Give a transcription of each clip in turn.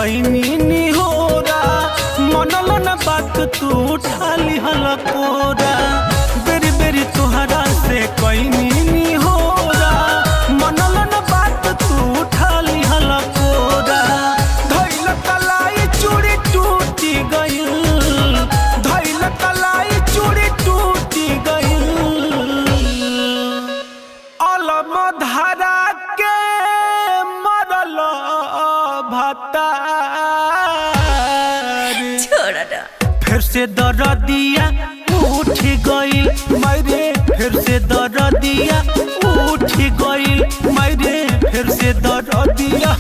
कईनी होरा मनल न बात तू उठा लिहल कोरा बेरी बेरी तोहरा से कईनी होरा मनल न बात तू उठा लिहल कोरा धइल कलाई चूड़ी टूटी गइल धइल कलाई चूड़ी टूटी गइल अलम धारा के मरल भतार फिर से दरदिया उठ गइल मायरे फिर से दरदिया उठ गइल मायरे फिर से दरदिया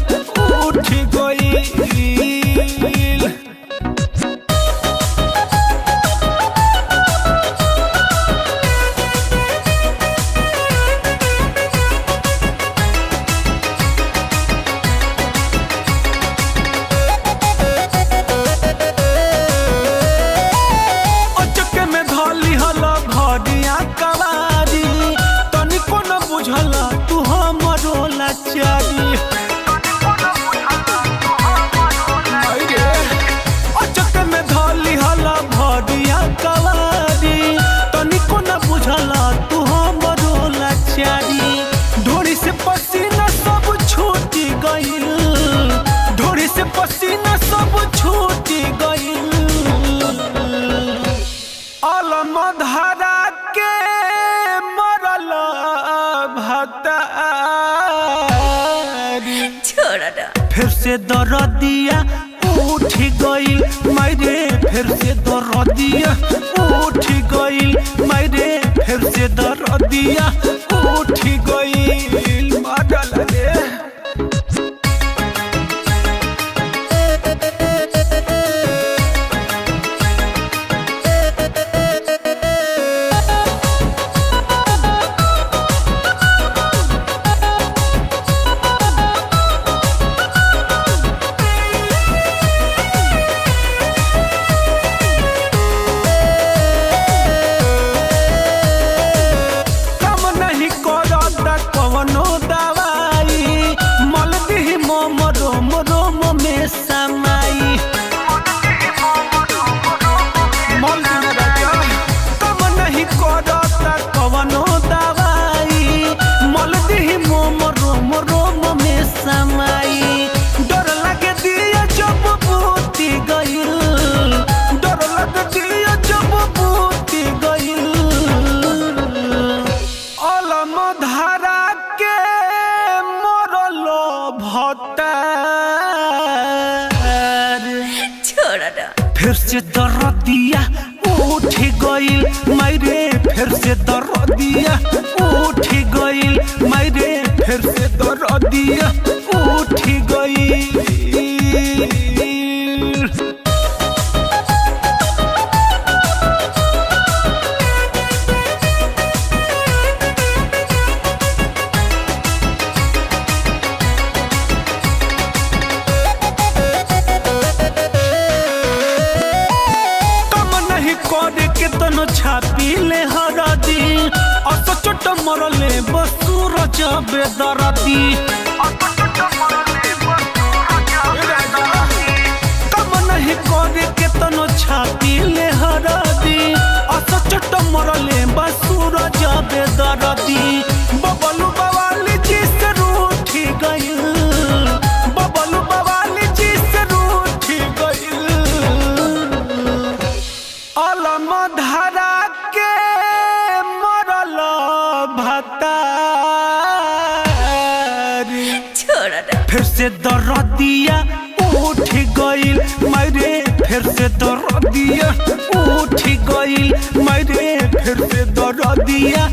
उठ गइल तू हमरो लाचारी अचक में धली हला भरिया कवारी तनिको न बुझला तू हमरो लाचारी ढोरी से पसीना सब छूट गइल ढोरी से पसीना सब छूट गइल अलम धारा के मरल फिर से दरदिया उठ गइल मायरे फिर से दरदिया उठ गइल मायरे फिर से दरदिया उठ गइल माडल रे फिर से दरदिया उठ गइल मायरे फिर से दरदिया उठ गइल मायरे फिर से दरदिया उठ गइल छापी ले हरदी अस चोट मरले बसूर जबे दरदी कम नहीं करे के तनो छापी ले हरदी अस चोट मरले बसूर जबे दरदी बबलू बवाली जी से रूठ गइल बबलू बवाली जी से रूठ गइल अलम धारा के मरल भतार फिर से दरदिया उठ गइल मायरे फिर से दरदिया उठ गइल मायरे फिर से दरदिया